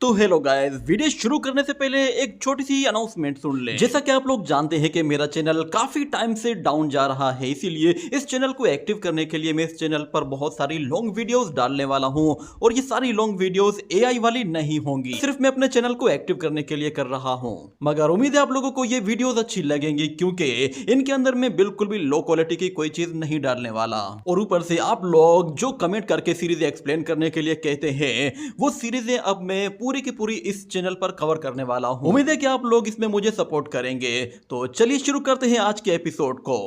तो hello guys, video शुरू करने से पहले एक छोटी सी अनाउंसमेंट सुन लें। जैसा कि आप लोग जानते हैं कि मेरा चैनल काफी टाइम से डाउन जा रहा है, इसीलिए इस चैनल को एक्टिव करने के लिए मैं इस चैनल पर बहुत सारी लॉन्ग वीडियोस डालने वाला हूं और ये सारी लॉन्ग वीडियोस एआई वाली नहीं होंगी, सिर्फ मैं अपने चैनल को एक्टिव करने के लिए कर रहा हूं। मगर उम्मीद है आप लोगों को ये वीडियोस अच्छी लगेंगी, क्योंकि इनके अंदर मैं बिल्कुल भी लो क्वालिटी की कोई चीज नहीं डालने वाला। और ऊपर से आप लोग जो कमेंट करके सीरीज एक्सप्लेन करने के लिए कहते हैं, वो सीरीजें अब मैं पूरी की पूरी इस चैनल पर कवर करने वाला हूं। उम्मीद है कि आप लोग इसमें मुझे सपोर्ट करेंगे। तो चलिए शुरू करते हैं आज के एपिसोड को।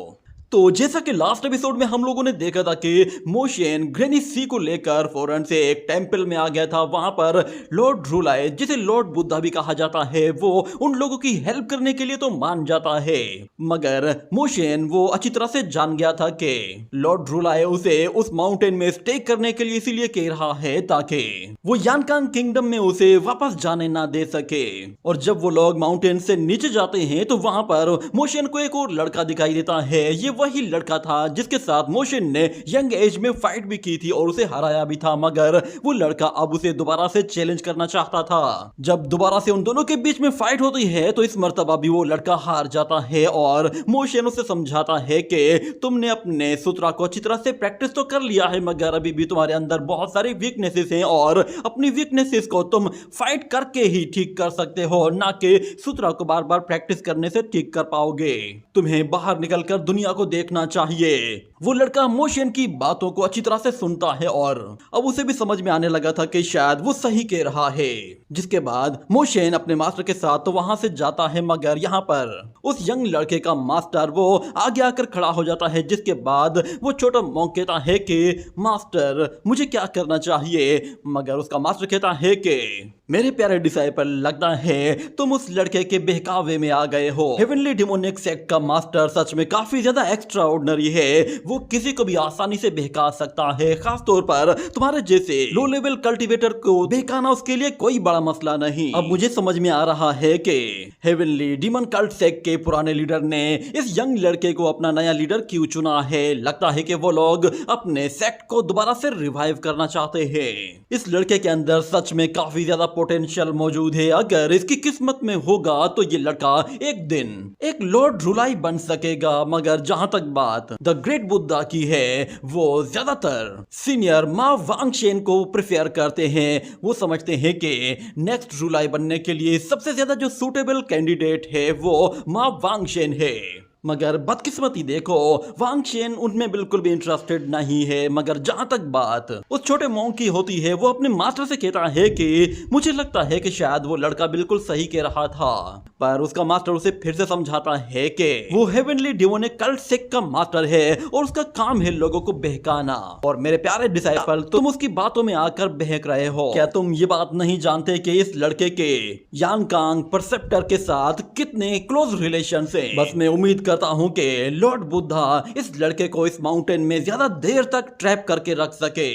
तो जैसा कि लास्ट एपिसोड में हम लोगों ने देखा था कि मोशन ग्रेनी सी को लेकर फौरन से एक टेंपल में आ गया था। वहां पर लॉर्ड रूलाए, जिसे लॉर्ड बुद्धा भी कहा जाता है, वो उन लोगों की हेल्प करने के लिए तो मान जाता है, मगर मोशन वो अच्छी तरह से जान गया था कि लॉर्ड रूलाए उसे उस माउंटेन में स्टे करने के लिए इसीलिए कह रहा है ताकि वो यानकांग किंगडम में उसे वापस जाने ना दे सके। और जब वो लोग माउंटेन से नीचे जाते हैं तो वहां पर मोशन को एक और लड़का दिखाई देता है। ये वही लड़का था जिसके साथ मोशन ने यंग एज में फाइट भी की थी और उसे हराया भी था, मगर वो लड़का अब उसे दोबारा से चैलेंज करना चाहता था। जब दोबारा से उन दोनों के बीच में फाइट होती है तो इस मर्तबा भी वो लड़का हार जाता है और मोशन उसे समझाता है कि तुमने अपने सूत्रा को अच्छी तरह से प्रैक्टिस तो कर लिया है, मगर अभी भी तुम्हारे अंदर बहुत सारी वीकनेसेस हैं और अपनी वीकनेसेस को तुम फाइट करके ही ठीक कर सकते हो, ना कि सूत्रा को बार बार प्रैक्टिस करने से ठीक कर पाओगे। तुम्हें बाहर निकलकर दुनिया को देखना चाहिए। वो लड़का मोशन की बातों को अच्छी तरह से सुनता है और अब उसे भी समझ में आने लगा था कि शायद वो सही कह रहा है। जिसके बाद मोशन अपने मास्टर के साथ तो वहां से जाता है, मगर यहाँ पर उस यंग लड़के का मास्टर वो आगे आकर खड़ा हो जाता है। जिसके बाद वो छोटा मॉन्क कहता है कि मास्टर मुझे क्या करना चाहिए, मगर उसका मास्टर कहता है कि मेरे प्यारे डिसाइपल, लगता है तुम उस लड़के के बहकावे में आ गए हो। हेवनली डेमोनिक सेक्ट का मास्टर सच में काफी ज्यादा एक्स्ट्रा ऑर्डिनरी है। वो किसी को भी आसानी से बहका सकता है, खासतौर पर तुम्हारे जैसे लो लेवल कल्टीवेटर को बहकाना उसके लिए कोई बड़ा मसला नहीं। अब मुझे समझ में आ रहा है कि हेवनली डीमन कल्ट सेक्ट के पुराने लीडर ने इस यंग लड़के को अपना नया लीडर क्यों चुना है। लगता है कि वो लोग अपने सेक्ट को दोबारा से रिवाइव करना चाहते हैं। इस लड़के के अंदर सच में काफी ज्यादा पोटेंशियल मौजूद है। अगर इसकी किस्मत में होगा तो ये लड़का एक दिन एक लॉर्ड रूलाई बन सकेगा। मगर जहां तक बात द ग्रेट बुद्धा की है, वो ज्यादातर सीनियर मा वांगशेन को प्रेफर करते हैं। वो समझते हैं कि नेक्स्ट रूलाई बनने के लिए सबसे ज्यादा जो सूटेबल कैंडिडेट है वो मा वांगशेन है। मगर बदकिस्मती देखो, वांगशेन उनमें बिल्कुल भी इंटरेस्टेड नहीं है। मगर जहां तक बात उस छोटे मॉन्क की होती है, वो अपने मास्टर से कहता है कि मुझे लगता है कि शायद वो लड़का बिल्कुल सही कह रहा था, पर उसका मास्टर उसे फिर से समझाता है कि वो हेवनली डेमोनिक कल्ट सेक्ट का मास्टर है और उसका काम है लोगों को बहकाना। और मेरे प्यारे डिसाइपल, तुम उसकी बातों में आकर बहक रहे हो। क्या तुम ये बात नहीं जानते कि इस लड़के के यानकांग परसेप्टर के साथ कितने क्लोज रिलेशन है? बस मैं उम्मीद करता हूं कि लॉर्ड बुद्धा इस लड़के को इस माउंटेन में ज्यादा देर तक ट्रैप करके रख सके।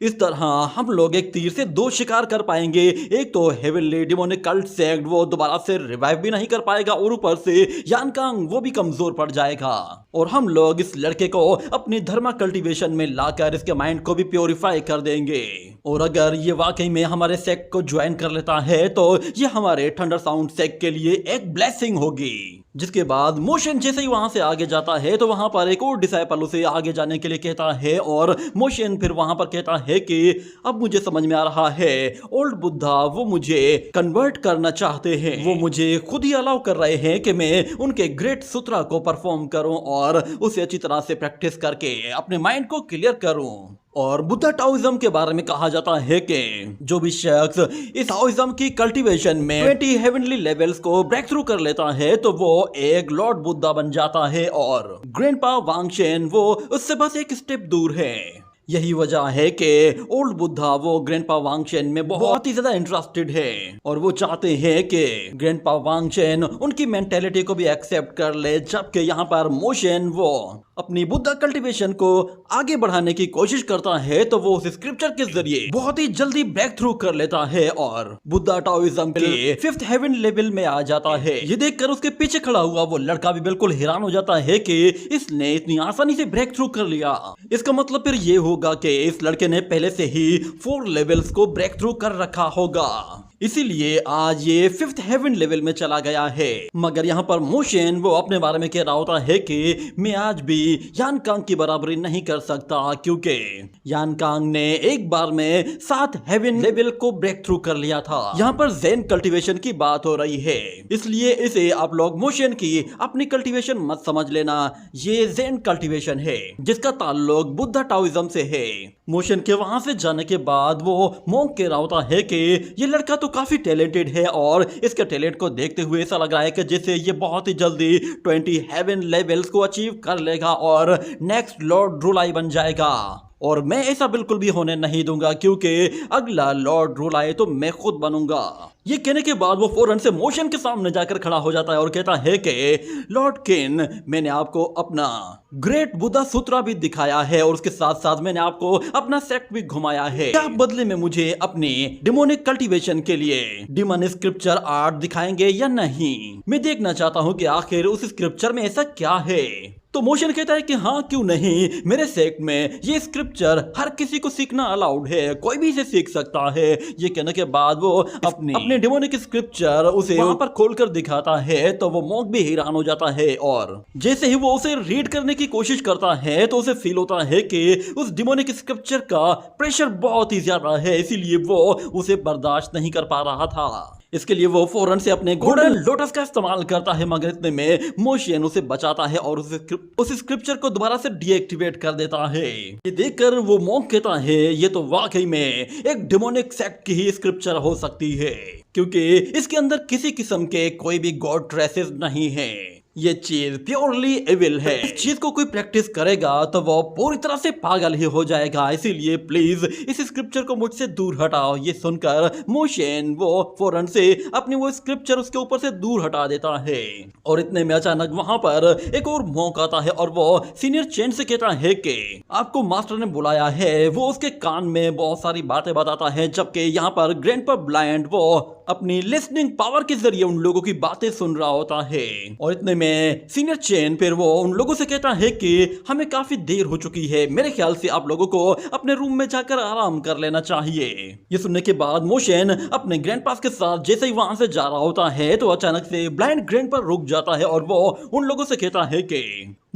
इस तरह हम लोग एक तीर से दो शिकार कर पाएंगे। एक तो हेवनली डेमोनिक कल्ट सेक्ट वो दोबारा से रिवाइव भी नहीं कर पाएगा और ऊपर से यानकांग वो भी कमजोर पड़ जाएगा। और हम लोग इस लड़के को अपनी धर्मा कल्टीवेशन में लाकर इसके माइंड को भी प्योरीफाई कर देंगे। और अगर ये वाकई में हमारे सेक्ट को ज्वाइन कर लेता है तो ये हमारे थंडर साउंड सेक्ट के लिए एक ब्लेसिंग होगी। जिसके बाद मोशन जैसे ही वहां से आगे जाता है तो वहां पर एक और डिसाइपल उसे आगे जाने के लिए कहता है और मोशन फिर वहां पर कहता है कि अब मुझे समझ में आ रहा है, ओल्ड बुद्धा वो मुझे कन्वर्ट करना चाहते हैं। वो मुझे खुद ही अलाउ कर रहे हैं कि मैं उनके ग्रेट सूत्रा को परफॉर्म करूं और उसे अच्छी तरह से प्रैक्टिस करके अपने माइंड को क्लियर करूं। और बुद्धा टाओइज्म के बारे में कहा जाता है कि जो भी शख्स इस टाओइज्म की कल्टीवेशन में 20 हेवनली लेवल्स को ब्रेक थ्रू कर लेता है तो वो एक लॉर्ड बुद्धा बन जाता है और ग्रैंडपा वांगशेन वो उससे बस एक स्टेप दूर है। यही वजह है कि ओल्ड बुद्धा वो ग्रैंडपा वांगशेन में बहुत ही ज्यादा इंटरेस्टेड है और वो चाहते हैं कि ग्रैंडपा वांगशेन उनकी मेंटेलिटी को भी एक्सेप्ट कर ले। जबकि यहाँ पर मोशन वो अपनी बुद्धा कल्टीवेशन को आगे बढ़ाने की कोशिश करता है तो वो उस स्क्रिप्चर के जरिए बहुत ही जल्दी ब्रेक थ्रू कर लेता है और बुद्धा टाओइज्म के 5th हेवन लेवल में आ जाता है। ये देखकर उसके पीछे खड़ा हुआ वो लड़का भी बिल्कुल हैरान हो जाता है कि इसने इतनी आसानी से ब्रेक थ्रू कर लिया। इसका मतलब फिर ये होगा कि इस लड़के ने पहले से ही 4 लेवल्स को ब्रेक थ्रू कर रखा होगा। इसीलिए आज ये 5th हेवन लेवल में चला गया है। मगर यहाँ पर मोशन वो अपने बारे में कह रहा होता है कि मैं आज भी यान कांग की बराबरी नहीं कर सकता, क्योंकि यान कांग ने एक बार में 7 हेवन लेवल को ब्रेक थ्रू कर लिया था। यहाँ पर ज़ेन कल्टीवेशन की बात हो रही है, इसलिए इसे आप लोग मोशन की अपनी कल्टीवेशन मत समझ लेना। ये ज़ेन कल्टीवेशन है जिसका ताल्लुक बुद्धा टाओइज्म से है। मोशन के वहां से जाने के बाद वो मोंक कह रहा होता है कि ये लड़का तो काफी टैलेंटेड है और इसके टैलेंट को देखते हुए ऐसा लग रहा है कि जैसे ये बहुत ही जल्दी 20 हेवन लेवल्स को अचीव कर लेगा और नेक्स्ट लॉर्ड रूलाई बन जाएगा। और मैं ऐसा बिल्कुल भी होने नहीं दूंगा, क्योंकि अगला लॉर्ड रूलाई तो मैं खुद बनूंगा। ये कहने के बाद वो फौरन से मोशन के सामने जाकर खड़ा हो जाता है और कहता है कि लॉर्ड किन, मैंने आपको अपना ग्रेट बुद्धा सूत्रा भी दिखाया है और उसके साथ साथ मैंने आपको अपना सेक्ट भी घुमाया है। क्या बदले में मुझे अपनी डिमोनिक कल्टीवेशन के लिए डिमन स्क्रिप्चर आर्ट दिखाएंगे या नहीं? मैं देखना चाहता हूँ कि आखिर उस स्क्रिप्चर में ऐसा क्या है। तो मोशन कहता है कि हाँ क्यों नहीं, मेरे सेक्ट में ये स्क्रिप्चर हर किसी को सीखना अलाउड है, कोई भी इसे सीख सकता है। ये कहने के बाद वो अपने डिमोनिक स्क्रिप्चर उसे वहां पर खोलकर दिखाता है तो वो मॉन्क भी हैरान हो जाता है और जैसे ही वो उसे रीड करने की कोशिश करता है तो उसे फील होता है कि उस डिमोनिक स्क्रिप्चर का प्रेशर बहुत ही ज्यादा है, इसीलिए वो उसे बर्दाश्त नहीं कर पा रहा था। इसके लिए वो फौरन से अपने गोल्डन लोटस का इस्तेमाल करता है, मगर इतने में मोशन उसे बचाता है और उस स्क्रिप्चर को दोबारा से डीएक्टिवेट कर देता है। ये देखकर वो मॉन्क कहता है ये तो वाकई में एक डिमोनिक सेक्ट की ही स्क्रिप्चर हो सकती है, क्योंकि इसके अंदर किसी किस्म के कोई भी गॉड ट्रेसेस नहीं है। ये चीज प्योरली एविल है। इस चीज को कोई प्रैक्टिस करेगा तो वो पूरी तरह से पागल ही हो जाएगा, इसीलिए प्लीज इस स्क्रिप्चर को मुझसे दूर हटाओ। ये सुनकर मोशन वो फौरन से अपनी वो स्क्रिप्चर उसके ऊपर से दूर हटा देता है और इतने में अचानक वहां पर एक और मॉन्क आता है और वो सीनियर चेन से कहता है कि आपको मास्टर ने बुलाया है। वो उसके कान में बहुत सारी बातें बताता है, जबकि यहाँ पर ग्रैंडपा ब्लाइंड वो अपनी लिसनिंग पावर के जरिए उन लोगों की बातें सुन रहा होता है। और इतने में सीनियर चेन फिर वो उन लोगों से कहता है कि हमें काफी देर हो चुकी है, मेरे ख्याल से आप लोगों को अपने रूम में जाकर आराम कर लेना चाहिए। ये सुनने के बाद मोशन अपने ग्रैंडपास के साथ जैसे ही वहां से जा रहा होता है तो अचानक से ब्लाइंड ग्रैंडपा रुक जाता है और वो उन लोगों से कहता है कि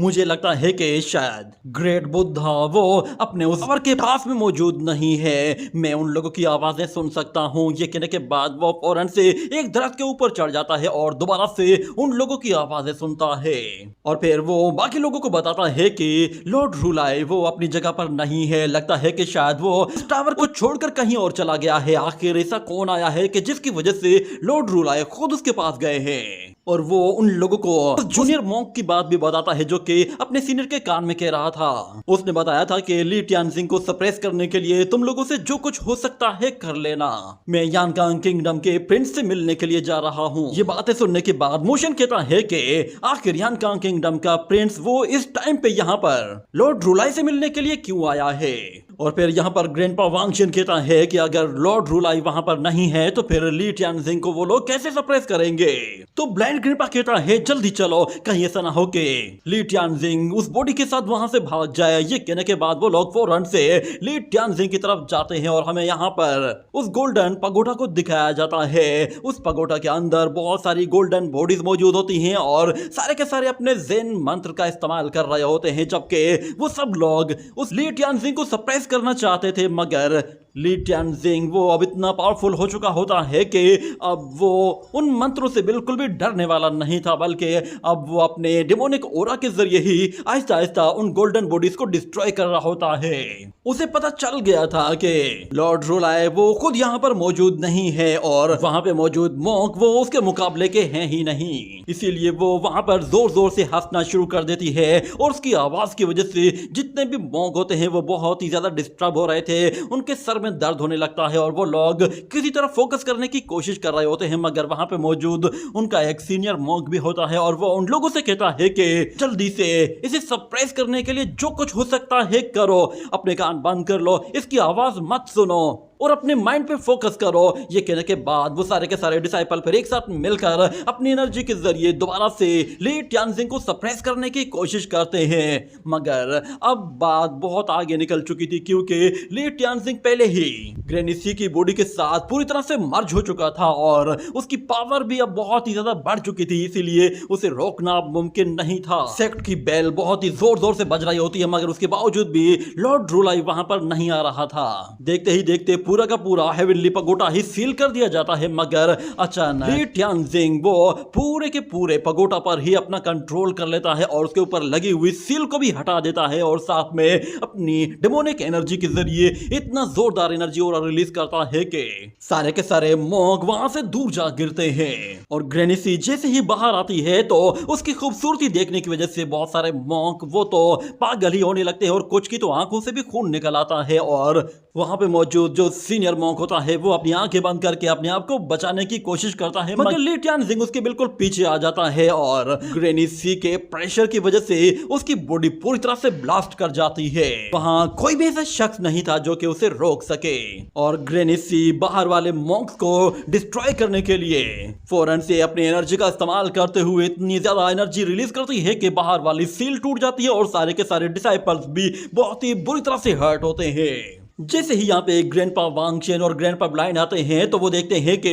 मुझे लगता है कि शायद ग्रेट बुद्धा वो अपने उस टावर के पास में मौजूद नहीं है, मैं उन लोगों की आवाजें सुन सकता हूँ। ये कहने के बाद वो फौरन से एक दरख्त के ऊपर चढ़ जाता है और दोबारा से उन लोगों की आवाजें सुनता है और फिर वो बाकी लोगों को बताता है कि लॉर्ड रूलाई वो अपनी जगह पर नहीं है, लगता है कि शायद वो इस टावर को छोड़कर कहीं और चला गया है। आखिर ऐसा कौन आया है कि जिसकी वजह से लॉर्ड रूलाई खुद उसके पास गए हैं। और वो उन लोगों को जूनियर मॉन्क की बात भी बताता है जो कि अपने सीनियर के कान में कह रहा था। उसने बताया था कि ली टियानजिंग को सप्रेस करने के लिए तुम लोगों से जो कुछ हो सकता है कर लेना। मैं यानकांग किंगडम के प्रिंस से मिलने के लिए जा रहा हूँ। ये बातें सुनने के बाद मोशन कहता है कि आखिर यानकांग किंगडम का प्रिंस वो इस टाइम पे यहाँ पर लॉर्ड रूलाई से मिलने के लिए क्यों आया है। और फिर यहाँ पर ग्रैंडपा वांगशिन कहता है कि अगर लॉर्ड रूलाई वहां पर नहीं है तो फिर ली टियानजिंग को वो लोग कैसे सप्रेस करेंगे। तो ब्लाइंड ग्रैंडपा कहता है जल्दी चलो, कहीं ऐसा ना हो कि ली टियानजिंग उस बॉडी के साथ वहां से भाग जाए। ये कहने के बाद वो लोग फौरन से ली टियानजिंग की तरफ जाते हैं और हमें यहाँ पर उस गोल्डन पगोडा को दिखाया जाता है। उस पगोडा के अंदर बहुत सारी गोल्डन बॉडीज मौजूद होती हैं और सारे के सारे अपने ज़ेन मंत्र का इस्तेमाल कर रहे होते हैं, जबकि वो सब लोग उस ली टियानजिंग को सप्रेस करना चाहते थे। मगर ली टियानजिंग वो अब इतना पावरफुल हो चुका होता है कि अब वो उन मंत्रों से बिल्कुल भी डरने वाला नहीं था, बल्कि अब वो अपने डिमोनिक ओरा के जरिए ही आहिस्ता आहिस्ता उन गोल्डन बॉडीज को डिस्ट्रॉय कर रहा होता है। उसे पता चल गया था कि लॉर्ड रूलाई वो खुद यहाँ पर मौजूद नहीं है और वहां पे मौजूद मॉन्क वो उसके मुकाबले के हैं ही नहीं, इसीलिए वो वहां पर जोर जोर से हंसना शुरू कर देती है और उसकी आवाज की वजह से जितने भी मॉन्क होते हैं वो बहुत ही ज्यादा डिस्टर्ब हो रहे थे, उनके सर में दर्द होने लगता है और वो लोग किसी तरह फोकस करने की कोशिश कर रहे होते हैं। मगर वहां पे मौजूद उनका एक सीनियर मॉन्क भी होता है और वो उन लोगों से कहता है कि जल्दी से इसे सरप्राइज करने के लिए जो कुछ हो सकता है करो, अपने कान बंद कर लो, इसकी आवाज मत सुनो। और अपने माइंड पे फोकस करो। ये कहने के बाद वो सारे के सारे डिसाइपल फिर एक साथ मिलकर अपनी एनर्जी के जरिए दोबारा से ली टानजिंग को सप्रेस करने की कोशिश करते हैं। मगर अब बात बहुत आगे निकल चुकी थी, क्योंकि ली टानजिंग पहले ही ग्रैनी सी की बॉडी के साथ पूरी तरह से मर्ज हो चुका था और उसकी पावर भी अब बहुत ही ज्यादा बढ़ चुकी थी, इसीलिए उसे रोकना मुमकिन नहीं था। सेक्ट की बेल बहुत ही जोर जोर से बज रही होती है, मगर उसके बावजूद भी लॉर्ड ड्रूलाई वहां पर नहीं आ रहा था। देखते ही देखते पूरा का पूरा हेवनली पगोटा ही सील कर दिया जाता है, मगर अचानक ली टानजिंग वो पूरे के पूरे पगोटा पर ही अपना कंट्रोल कर लेता है और उसके ऊपर लगी हुई सील को भी हटा देता है और साथ में अपनी डेमोनिक एनर्जी के जरिए इतना जोरदार एनर्जी और रिलीज करता है कि सारे के सारे मॉन्क वहां से दूर जा गिरते हैं। और ग्रैनी सी जैसे ही बाहर आती है तो उसकी खूबसूरती देखने की वजह से बहुत सारे मॉन्क वो तो पागल ही होने लगते हैं और कुछ की तो आंखों से भी खून निकल आता है। और वहां पे मौजूद जो सीनियर मॉन्क होता है वो अपनी आंखें बंद करके अपने आप को बचाने की कोशिश करता है, मगर ली टानजिंग उसके बिल्कुल पीछे आ जाता है और ग्रैनी सी के प्रेशर की वजह से उसकी बॉडी पूरी तरह से ब्लास्ट कर जाती है। वहां कोई भी ऐसा शख्स नहीं था जो कि उसे रोक सके और ग्रैनी सी बाहर वाले मॉन्क्स को डिस्ट्रॉय करने के लिए फौरन से अपनी एनर्जी का इस्तेमाल करते हुए इतनी ज्यादा एनर्जी रिलीज करती है कि बाहर वाली सील टूट जाती है और सारे के सारे डिसाइपल्स भी बहुत ही बुरी तरह से हर्ट होते हैं। जैसे ही यहाँ पे ग्रैंडपा वांग चेन और ग्रैंडपा ब्लाइंड आते हैं तो वो देखते हैं कि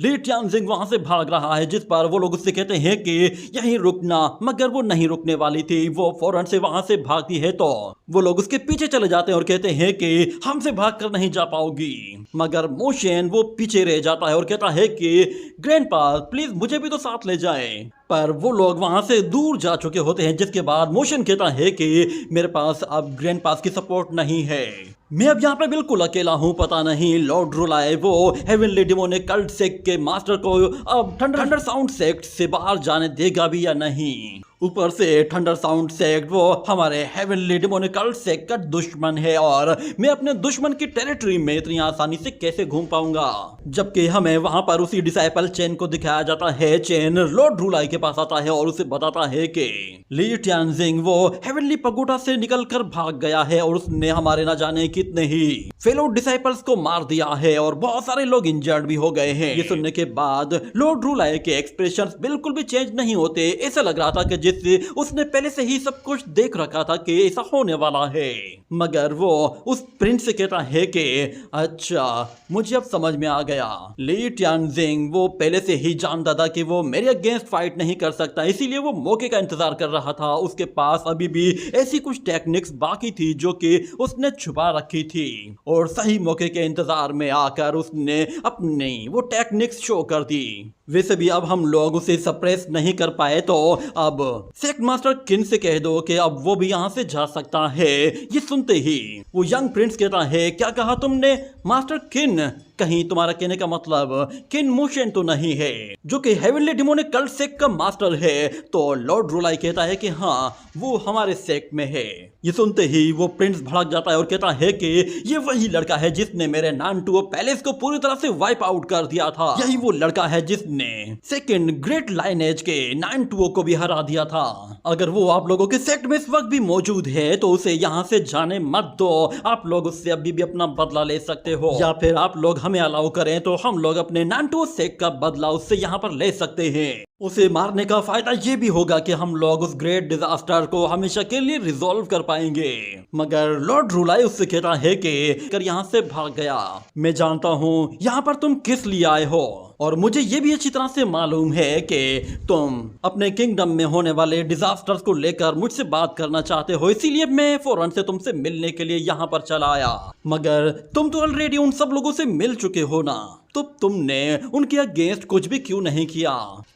ली टानजिंग वहां से भाग रहा है, जिस पर वो लोग उससे कहते हैं कि यहीं रुकना, मगर वो नहीं रुकने वाली थी। वो फौरन से वहां से भागती है तो वो लोग उसके पीछे चले जाते हैं और कहते हैं कि हमसे भागकर नहीं जा पाओगी, मगर मोशन वो पीछे रह जाता है और कहता है कि ग्रैंडपा प्लीज मुझे भी तो साथ ले जाए। पर वो लोग वहां से दूर जा चुके होते हैं, जिसके बाद मोशन कहता है कि मेरे पास अब ग्रैंडपा की सपोर्ट नहीं है, मैं अब यहाँ पे बिल्कुल अकेला हूँ। पता नहीं लॉर्ड ड्रूलाई वो हेवनली डेमोनिक कल्ट सेक्ट के मास्टर को अब थंडर साउंड सेक्ट से बाहर जाने देगा भी या नहीं। ऊपर से थंडर साउंड सेक्ट वो हमारे हेवनली डेमोनिक कल्ट सेक्ट का दुश्मन है और मैं अपने दुश्मन की टेरिटरी में इतनी आसानी से कैसे घूम पाऊंगा। जबकि हमें वहां पर उसी डिसाइपल चेन को दिखाया जाता है। चेन लॉर्ड ड्रूलाई के पास आता है और उसे बताता है कि ली टानजिंग वो हेवनली पगोटा से निकलकर भाग गया है और उसने हमारे न जाने कितने ही फेलो डिसाइपल्स को मार दिया है और बहुत सारे लोग इंजर्ड भी हो गए हैं। ये सुनने के बाद लॉर्ड ड्रूलाई के एक्सप्रेशंस बिल्कुल भी चेंज नहीं होते। ऐसा लग रहा था कि जिससे उसने पहले से ही सब कुछ देख रखा था कि ऐसा होने वाला है। मगर वो उस प्रिंस से कहता है कि अच्छा मुझे अब समझ में आ गया, ली टानजिंग वो पहले से ही जानता था कि वो मेरे अगेंस्ट फाइट नहीं कर सकता, इसीलिए वो मौके का इंतजार कर रहा था। उसके पास अभी भी ऐसी कुछ टेक्निक्स बाकी थी जो कि उसने छुपा रखी थी और सही मौके के इंतजार में आकर उसने अपनी वो टेक्निक्स शो कर दी। वैसे भी अब हम लोग उसे सप्रेस नहीं कर पाए तो अब सेक्ट मास्टर किन से कह दो कि अब वो भी यहाँ से जा सकता है। ये सुनते ही वो यंग प्रिंस कहता है क्या कहा तुमने मास्टर किन? कहीं तुम्हारा कहने का मतलब किन मोशन तो नहीं है जो कि हेवनली डेमोनिक कल्ट सेक्ट का मास्टर है? तो लॉर्ड ड्रूलाई कहता है कि हाँ वो हमारे सेक्ट में है। ये सुनते ही वो प्रिंस भड़क जाता है और कहता है कि ये वही लड़का है जिसने मेरे नानटुओ पैलेस को पूरी तरह से वाइप आउट कर दिया था। यही वो लड़का है जिसने सेकंड ग्रेट लाइनेज के नानटुओ को भी हरा दिया था। अगर वो आप लोगों के सेक्ट में इस वक्त भी मौजूद है तो उसे यहाँ से जाने मत दो। आप लोग उससे अभी भी अपना बदला ले सकते हो, या फिर आप लोग हमें अलाउ करें तो हम लोग अपने नानटुओ सेक्ट का बदला उससे यहाँ पर ले सकते हैं। उसे मारने का फायदा ये भी होगा कि हम लोग उस ग्रेट डिजास्टर को हमेशा के लिए रिजॉल्व कर पाएंगे। मगर लॉर्ड ड्रूलाई उससे कहता है कि कर यहाँ से भाग गया। मैं जानता हूँ यहाँ पर तुम किस लिए आए हो और मुझे ये भी अच्छी तरह से मालूम है कि तुम अपने किंगडम में होने वाले डिजास्टर्स को लेकर मुझसे बात करना चाहते हो, इसीलिए मैं फौरन से तुमसे मिलने के लिए यहाँ पर चला आया। मगर तुम तो ऑलरेडी उन सब लोगों से मिल चुके हो ना, तो तुमने उनके अगेंस्ट कुछ भी क्यों नहीं किया?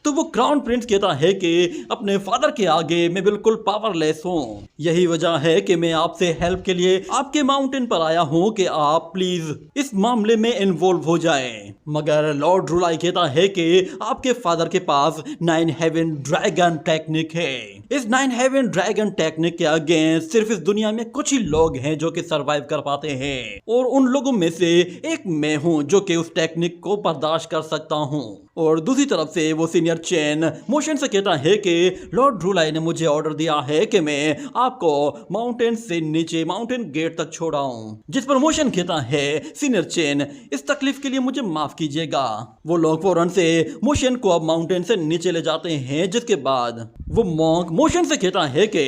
तो वो क्राउन प्रिंस कहता है कि अपने फादर के आगे मैं बिल्कुल पावरलेस हूँ। यही वजह है कि मैं आपसे हेल्प के लिए आपके माउंटेन पर आया हूँ कि आप प्लीज इस मामले में इन्वॉल्व हो जाएं। मगर लॉर्ड ड्रूलाई कहता है कि आपके फादर के पास 9 हेवन ड्रैगन टेक्निक है। इस 9 हेवन ड्रैगन टेक्निक के अगेंस्ट सिर्फ इस दुनिया में कुछ ही लोग हैं जो कि सरवाइव कर पाते हैं और उन लोगों में से एक मैं हूँ जो कि उस टेक्निक को बर्दाश्त कर सकता हूँ। और दूसरी तरफ से वो सीनियर चेन मोशन से कहता है कि लॉर्ड ड्रूलाई ने मुझे ऑर्डर दिया है कि मैं आपको माउंटेन से नीचे माउंटेन गेट तक छोड़ाऊं। जिस पर मोशन कहता है सीनियर चेन इस तकलीफ के लिए मुझे माफ कीजिएगा। वो लोग फौरन से मोशन को अब माउंटेन से नीचे ले जाते हैं, जिसके बाद वो मॉन्क मोशन से कहता है कि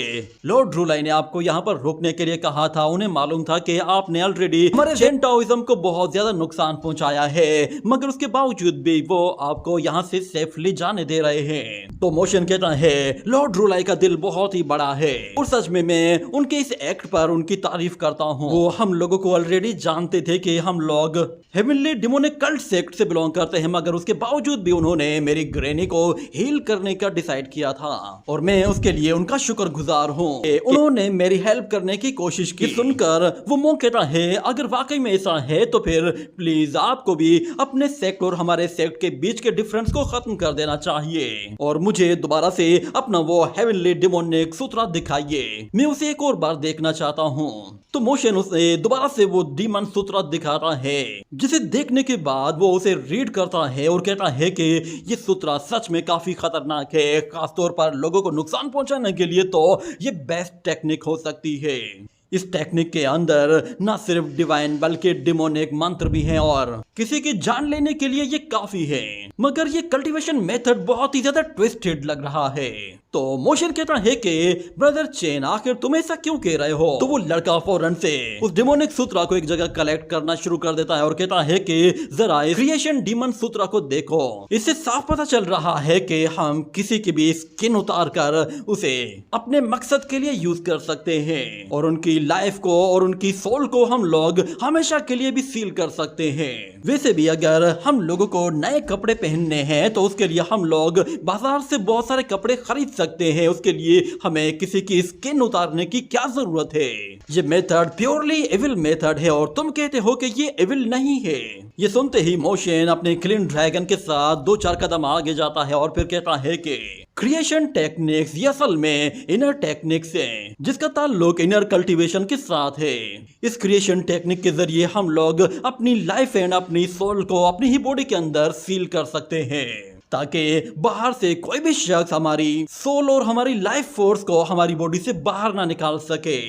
लॉर्ड ड्रूलाई ने आपको यहाँ पर रुकने के लिए कहा था। उन्हें मालूम था कि आपने ऑलरेडी हमारे चेन टाओइज्म को बहुत ज्यादा नुकसान पहुंचाया है, मगर उसके बावजूद भी वो आपको यहाँ से सेफली जाने दे रहे हैं। तो मोशन कहता है लॉर्ड ड्रूलाई का दिल बहुत ही बड़ा है और सच में मैं उनके इस एक्ट पर उनकी तारीफ करता हूँ। वो हम लोगों को ऑलरेडी जानते थे कि हम लोग हेवनली डिमोनिक कल्ट सेक्ट से बिलोंग करते हैं, मगर उसके बावजूद भी उन्होंने मेरी ग्रैनी को हील करने का डिसाइड किया था और मैं उसके लिए उनका शुक्रगुजार हूँ। उन्होंने मेरी हेल्प करने की कोशिश की। सुनकर वो मॉन्क कहता है अगर वाकई में ऐसा है तो फिर प्लीज आपको भी अपने सेक्ट और हमारे सेक्ट के बीच के डिफरेंस को खत्म कर देना चाहिए और मुझे दोबारा से अपना वो हेवनली डिमोनिक सूत्रा दिखाइए। मैं उसे एक और बार देखना चाहता हूँ। तो मोशन उसे दोबारा से वो डीमन सूत्रा दिखाता है, जिसे देखने के बाद वो उसे रीड करता है और कहता है कि ये सूत्रा सच में काफी खतरनाक है, खासतौर पर लोगों को नुकसान पहुंचाने के लिए तो ये बेस्ट टेक्निक हो सकती है। इस टेक्निक के अंदर न सिर्फ डिवाइन बल्कि डिमोनिक मंत्र भी हैं और किसी की जान लेने के लिए ये काफी है, मगर ये कल्टीवेशन मेथड बहुत ही ज्यादा ट्विस्टेड लग रहा है। तो मोशन कहता है कि ब्रदर चेन आखिर तुम ऐसा क्यों कह रहे हो? तो वो लड़का फौरन से उस डिमोनिक सूत्रा को एक जगह कलेक्ट करना शुरू कर देता है और कहता है कि जरा इस क्रिएशन डीमन सूत्रा को देखो। इससे साफ पता चल रहा है कि हम किसी की भी स्किन उतार कर उसे अपने मकसद के लिए यूज कर सकते हैं और उनकी लाइफ को और उनकी सोल को हम लोग हमेशा के लिए भी सील कर सकते हैं। वैसे भी अगर हम लोगों को नए कपड़े पहनने हैं तो उसके लिए हम लोग बाजार से बहुत सारे कपड़े खरीद सकते हैं। उसके लिए हमें किसी की स्किन उतारने की क्या जरूरत है? ये मेथड प्योरली एविल मेथड है और तुम कहते हो कि ये एविल नहीं है। ये सुनते ही मोशन अपने क्लीन ड्रैगन के साथ 2-4 कदम आगे जाता है और फिर कहता है कि क्रिएशन टेक्निक्स ये असल में इनर टेक्निक्स हैं, जिसका ताल्लुक इनर कल्टीवेशन के साथ है। इस क्रिएशन टेक्निक के जरिए हम लोग अपनी लाइफ एंड अपनी सोल को अपनी ही बॉडी के अंदर सील कर सकते हैं ताकि बाहर से कोई भी शख्स हमारी सोल और हमारी लाइफ फोर्स को हमारी बॉडी से बाहर ना निकाल सके।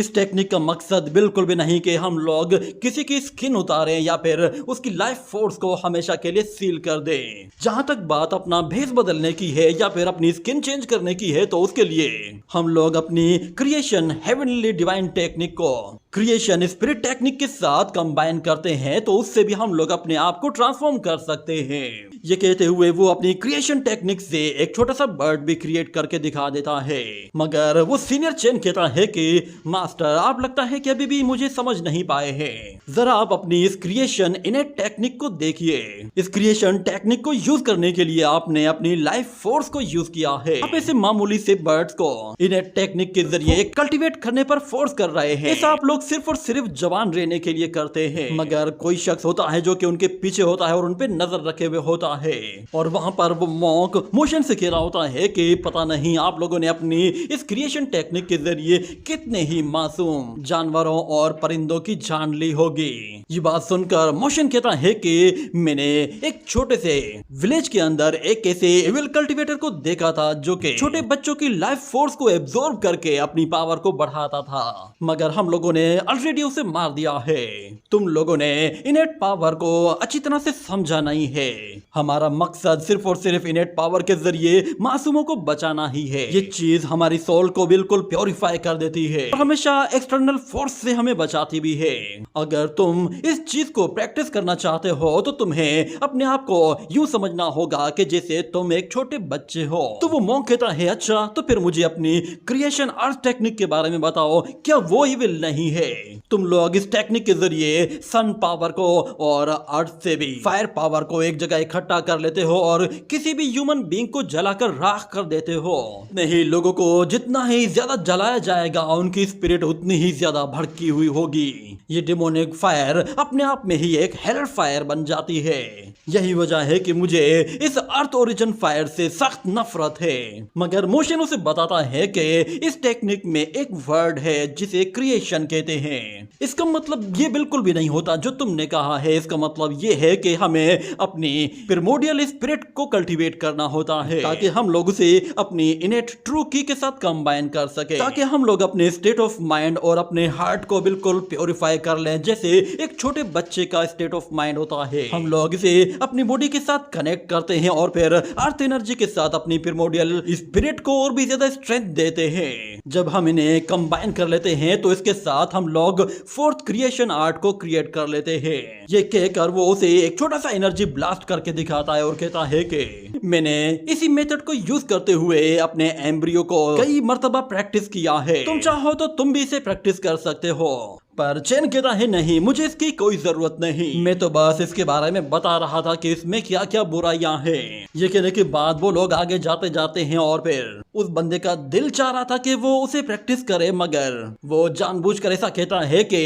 इस टेक्निक का मकसद बिल्कुल भी नहीं कि हम लोग किसी की स्किन उतारें या फिर उसकी लाइफ फोर्स को हमेशा के लिए सील कर दें। जहां तक बात अपना भेस बदलने की है या फिर अपनी स्किन चेंज करने की है तो उसके लिए हम लोग अपनी क्रिएशन हेवनली डिवाइन टेक्निक को क्रिएशन स्पिरिट टेक्निक के साथ कंबाइन करते हैं तो उससे भी हम लोग अपने आप को ट्रांसफॉर्म कर सकते हैं। ये कहते हुए वो अपनी क्रिएशन टेक्निक से एक छोटा सा बर्ड भी क्रिएट करके दिखा देता है, मगर वो सीनियर चेन कहता है कि मास्टर आप लगता है कि अभी भी मुझे समझ नहीं पाए हैं। जरा आप अपनी इस क्रिएशन इनेट टेक्निक को देखिए। इस क्रिएशन टेक्निक को यूज करने के लिए आपने अपनी लाइफ फोर्स को यूज किया है। आप ऐसे मामूली से बर्ड्स को इनेट टेक्निक के जरिए कल्टीवेट करने पर फोर्स कर रहे हैं। ऐसा आप लोग सिर्फ और सिर्फ जवान रहने के लिए करते हैं, मगर कोई शख्स होता है जो कि उनके पीछे होता है और उन पे नजर रखे हुए होता है और वहां पर वो मॉन्क मोशन से कह रहा होता है कि पता नहीं आप लोगों ने अपनी इस क्रिएशन टेक्निक के जरिए कितने ही मासूम जानवरों और परिंदों की जान ली होगी। ये बात सुनकर मोशन कहता है कि मैंने एक छोटे से विलेज के अंदर एक ऐसे एविल कल्टीवेटर को देखा था जो कि छोटे बच्चों की लाइफ फोर्स को एब्जॉर्ब करके अपनी पावर को बढ़ाता था, मगर हम लोगों ने ऑलरेडी उसे मार दिया है। तुम लोगों ने इनेट पावर को अच्छी तरह से समझा नहीं है। हमारा मकसद सिर्फ और सिर्फ इनेट पावर के जरिए मासूमों को बचाना ही है। ये चीज हमारी सोल को बिल्कुल प्योरीफाई कर देती है और हमेशा एक्सटर्नल फोर्स से हमें बचाती भी है। अगर तुम इस चीज को प्रैक्टिस करना चाहते हो तो तुम्हें अपने आप को यूं समझना होगा कि जैसे तुम एक छोटे बच्चे हो। तो वो मॉन्क कहता है अच्छा तो फिर मुझे अपनी क्रिएशन अर्थ टेक्निक के बारे में बताओ, क्या वो इविल नहीं है? तुम लोग इस टेक्निक के जरिए सन पावर को और अर्थ से भी फायर पावर को एक जगह इकट्ठा कर लेते हो और किसी भी ह्यूमन बीइंग को जलाकर राख कर देते हो। नहीं, लोगों को जितना ही ज्यादा जलाया जाएगा उनकी स्पिरिट उतनी ही ज्यादा भड़की हुई होगी। ये डिमोनिक फायर अपने आप में ही एक हेल फायर बन जाती है। यही वजह है कि मुझे इस अर्थ ओरिजिन फायर से सख्त नफरत है। मगर मोशन उसे बताता है कि इस टेक्निक में एक वर्ड है जिसे क्रिएशन कहते होते हैं। इसका मतलब ये बिल्कुल भी नहीं होता जो तुमने कहा है। इसका मतलब ये है कि हमें अपनी प्रिमोडियल स्पिरिट को कल्टीवेट करना होता है ताकि हम लोग उसे अपनी इनेट ट्रू की के साथ कंबाइन कर सके, ताकि हम लोग अपने स्टेट ऑफ माइंड और अपने हार्ट को बिल्कुल प्योरीफाई कर लें, जैसे एक छोटे बच्चे का स्टेट ऑफ माइंड होता है। हम लोग इसे अपनी बॉडी के साथ कनेक्ट करते हैं और फिर अर्थ एनर्जी के साथ अपनी प्रिमोडियल स्पिरिट को और भी ज्यादा स्ट्रेंथ देते हैं। जब हम इन्हें कंबाइन कर लेते हैं तो इसके साथ हम लोग फोर्थ क्रिएशन आर्ट को क्रिएट कर लेते हैं। ये कहकर वो उसे एक छोटा सा एनर्जी ब्लास्ट करके दिखाता है और कहता है कि मैंने इसी मेथड को यूज करते हुए अपने एम्ब्रियो को कई मर्तबा प्रैक्टिस किया है। तुम चाहो तो तुम भी इसे प्रैक्टिस कर सकते हो। पर चैन कहता है नहीं, मुझे इसकी कोई जरूरत नहीं, मैं तो बस इसके बारे में बता रहा था कि इसमें क्या क्या बुराइयां हैं। ये कहने के बाद वो लोग आगे जाते जाते हैं और फिर उस बंदे का दिल चाह रहा था कि वो उसे प्रैक्टिस करे, मगर वो जानबूझकर ऐसा कहता है कि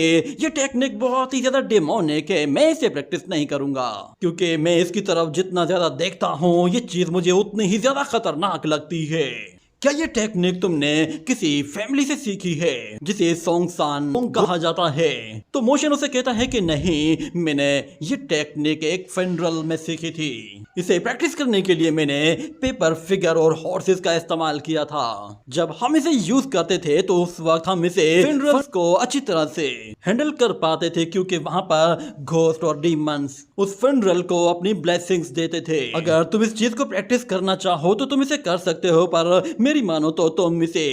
ये टेक्निक बहुत ही ज्यादा डेमोनिक है, मैं इसे प्रैक्टिस नहीं करूंगा, क्योंकि मैं इसकी तरफ जितना ज्यादा देखता हूँ ये चीज मुझे उतनी ही ज्यादा खतरनाक लगती है। क्या ये टेक्निक तुमने किसी फैमिली से सीखी है जिसे सोंगसान कहा जाता है? तो मोशन उसे कहता है कि नहीं, मैंने ये टेक्निक एक फनरल में सीखी थी। इसे प्रैक्टिस करने के लिए मैंने पेपर, फिगर और हॉर्सेस का इस्तेमाल किया था। जब हम इसे यूज करते थे तो उस वक्त हम इसे फनरल्स को अच्छी तरह से हैंडल कर पाते थे, क्योंकि वहां पर घोस्ट और डीमंस उस फनरल को अपनी ब्लेसिंग्स देते थे। अगर तुम इस चीज को प्रैक्टिस करना चाहो तो तुम इसे कर सकते हो, पर मेरी मानो तो तुम इसे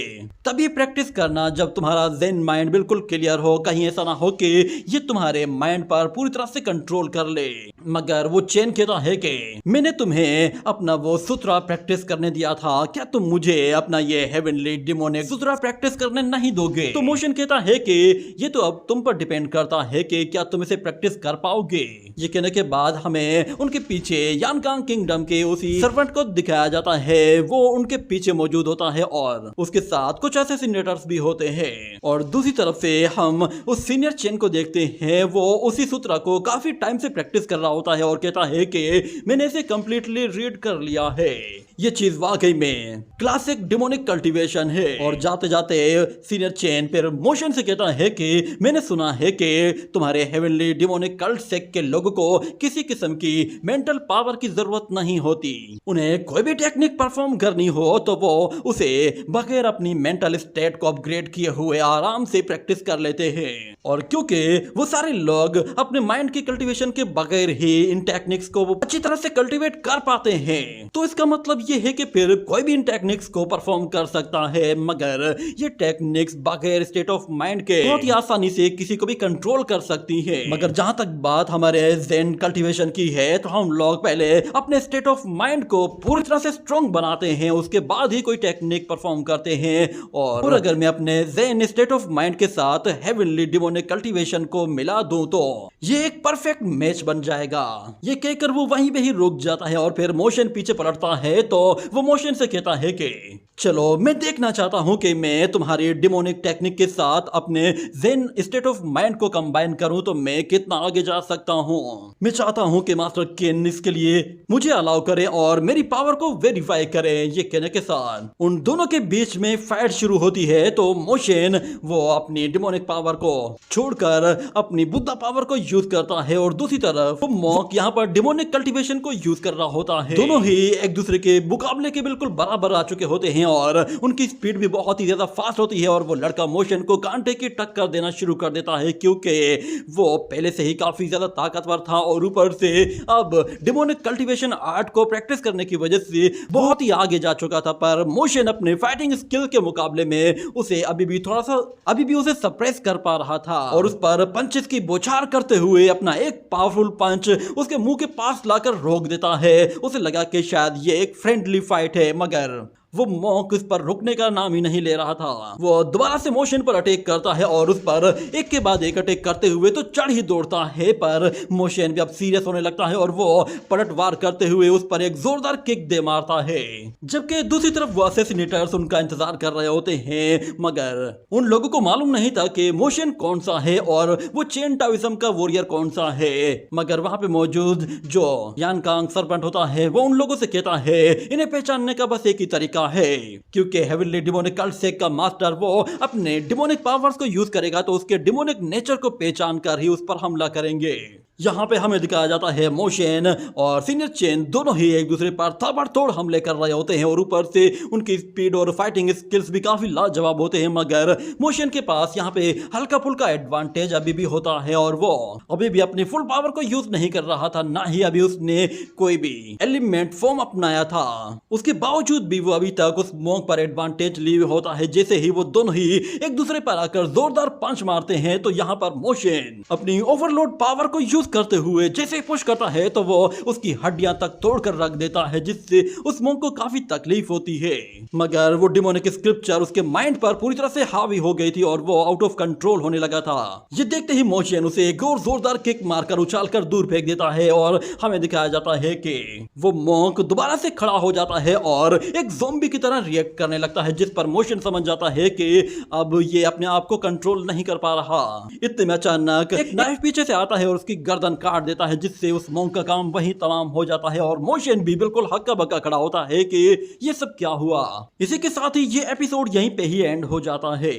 तभी प्रैक्टिस करना जब तुम्हारा ज़ेन माइंड बिल्कुल क्लियर हो। कहीं ऐसा ना हो कि ये तुम्हारे माइंड पर पूरी तरह से कंट्रोल कर ले। मगर वो चैन कहता है कि मैंने तुम्हें अपना वो सूत्रा प्रैक्टिस करने दिया था, क्या तुम मुझे अपना ये हेवनली डिमोनिक सूत्रा प्रैक्टिस करने नहीं दोगे? तो मोशन कहता है कि ये तो अब तुम पर डिपेंड करता है कि क्या तुम इसे प्रैक्टिस कर पाओगे। ये कहने के बाद हमें उनके पीछे यानकांग किंगडम के उसी सर्वेंट को दिखाया जाता है। वो उनके पीछे मौजूद होता है और उसके साथ कुछ असैसिनेटर्स भी होते हैं। और दूसरी तरफ से हम उस सीनियर चेन को देखते हैं, वो उसी सूत्रा को काफी टाइम से प्रैक्टिस कर रहा होता है और कहता है कि मैंने इसे कंप्लीटली रीड कर लिया है। ये चीज वाकई में क्लासिक डिमोनिक कल्टीवेशन है। और जाते जाते सीनियर चेन फिर मोशन से कहता है कि मैंने सुना है कि तुम्हारे हेवनली डिमोनिक कल्ट सेक्ट के लोगों को किसी किस्म की मेंटल पावर की जरूरत नहीं होती। उन्हें कोई भी टेक्निक परफॉर्म करनी हो तो वो उसे बगैर अपनी मेंटल स्टेट को अपग्रेड किए हुए आराम से प्रैक्टिस कर लेते हैं। और क्योंकि वो सारे लोग अपने माइंड की कल्टीवेशन के बगैर ही इन टेक्निक्स को वो अच्छी तरह से कल्टीवेट कर पाते हैं, तो इसका मतलब ये है कि फिर कोई भी इन टेक्निक्स को परफॉर्म कर सकता है। मगर ये टेक्निक्स बगैर स्टेट ऑफ माइंड के बहुत ही आसानी से किसी को भी कंट्रोल कर सकती है। मगर जहां तक बात हमारे ज़ेन कल्टीवेशन की है तो हम लोग पहले अपने स्टेट ऑफ माइंड को पूरी तरह से स्ट्रॉन्ग बनाते हैं, उसके बाद ही कोई टेक्निक परफॉर्म करते हैं। और अगर मैं अपने ज़ेन स्टेट ऑफ माइंड के साथ हेवनली डिमोनिक कल्टीवेशन को मिला दूं तो ये एक परफेक्ट मैच बन जाएगा। ये कहकर वो वहीं पे ही रुक जाता है और फिर मोशन पीछे पलटता है तो वो मोशन से कहता है कि चलो मैं देखना चाहता हूं कि मैं तुम्हारी डिमोनिक टेक्निक के साथ अपने ज़ेन स्टेट ऑफ माइंड को कंबाइन करूं तो मैं कितना आगे जा सकता हूं। मैं चाहता हूं कि मास्टर केन इसके लिए मुझे अलाउ करे और मेरी पावर को वेरीफाई करे। ये कहने के साथ उन दोनों के बीच में फाइट शुरू होती है। तो मोशन वो अपनी डिमोनिक पावर को छोड़कर अपनी बुद्धा पावर को यूज करता है और दूसरी तरफ वो मॉक यहाँ पर डिमोनिक कल्टीवेशन को यूज कर रहा होता है। दोनों ही एक दूसरे के मुकाबले के बिल्कुल बराबर आ चुके होते हैं और उनकी स्पीड भी बहुत ही ज्यादा फास्ट होती है। और वो लड़का मोशन को कांटे की टक्कर देना शुरू कर देता है, क्योंकि वो पहले से ही काफी ज्यादा ताकतवर था और ऊपर से अब डिमोनिक कल्टीवेशन आर्ट को प्रैक्टिस करने की वजह से बहुत ही आगे जा चुका था। पर मोशन अपने फाइटिंग स्किल के मुकाबले में उसे अभी भी उसे सप्रेस कर पा रहा था और उस पर पंचेस की बौछार करते हुए अपना एक पावरफुल पंच उसके मुंह के पास लाकर रोक देता है। उसे लगा कि शायद ये एक फ्रेंडली फाइट है, मगर वो मॉक उस पर रुकने का नाम ही नहीं ले रहा था। वो दोबारा से मोशन पर अटैक करता है और उस पर एक के बाद एक अटैक करते हुए तो चढ़ ही दौड़ता है, पर मोशन भी अब सीरियस होने लगता है और वो पलटवार करते हुए उस पर एक जोरदार किक दे मारता है। जबकि दूसरी तरफ वो असैसिनेटर्स उनका इंतजार कर रहे होते हैं, मगर उन लोगों को मालूम नहीं था कि मोशन कौन सा है और वो चेन टाओइज्म का वॉरियर कौन सा है। मगर वहां पे मौजूद जो यानकांग सर्पेंट होता है वो उन लोगों से कहता है इन्हें पहचानने का बस एक ही तरीका गया है, क्योंकि हेवनली डिमोनिक कल्ट सेक्ट का मास्टर वो अपने डिमोनिक पावर्स को यूज करेगा तो उसके डिमोनिक नेचर को पहचान कर ही उस पर हमला करेंगे। यहाँ पे हमें दिखाया जाता है मोशन और सीनियर चेन दोनों ही एक दूसरे पर ताबड़तोड़ हमले कर रहे होते हैं और ऊपर से उनकी स्पीड और फाइटिंग स्किल्स भी काफी लाजवाब होते हैं, मगर मोशन के पास यहाँ पे हल्का फुल्का एडवांटेज अभी भी होता है और वो अभी भी अपनी फुल पावर को यूज नहीं कर रहा था, ना ही अभी उसने कोई भी एलिमेंट फॉर्म अपनाया था। उसके बावजूद भी वो अभी तक उस मोंक पर एडवांटेज लिए होता है। जैसे ही वो दोनों ही एक दूसरे पर आकर जोरदार पंच मारते हैं तो यहाँ पर मोशन अपनी ओवरलोड पावर को यूज करते हुए जैसे पुश करता है तो वो उसकी हड्डियां तक तोड़कर रख देता है, जिससे उस मोंक को काफी तकलीफ होती है। मगर वो डिमोनिक स्क्रिप्चर उसके माइंड पर पूरी तरह से हावी हो गई थी और वो आउट ऑफ कंट्रोल होने लगा था। ये देखते ही मोशन उसे एक और जोरदार किक मारकर उछालकर दूर फेंक देता है और हमें दिखाया जाता है कि वो मोंक दोबारा से खड़ा हो जाता है और एक ज़ॉम्बी की तरह रिएक्ट करने लगता है, जिस पर मोशन समझ जाता है कि अब ये अपने आप को कंट्रोल नहीं कर पा रहा। इतने में अचानक एक नाइफ पीछे से आता है और उसकी गर्दन काट देता है, जिससे उस मोंक का काम वहीं तमाम हो जाता है और मोशन भी बिल्कुल हक्का बक्का खड़ा होता है कि ये सब क्या हुआ। इसी के साथ ही ये एपिसोड यहीं पे ही एंड हो जाता है।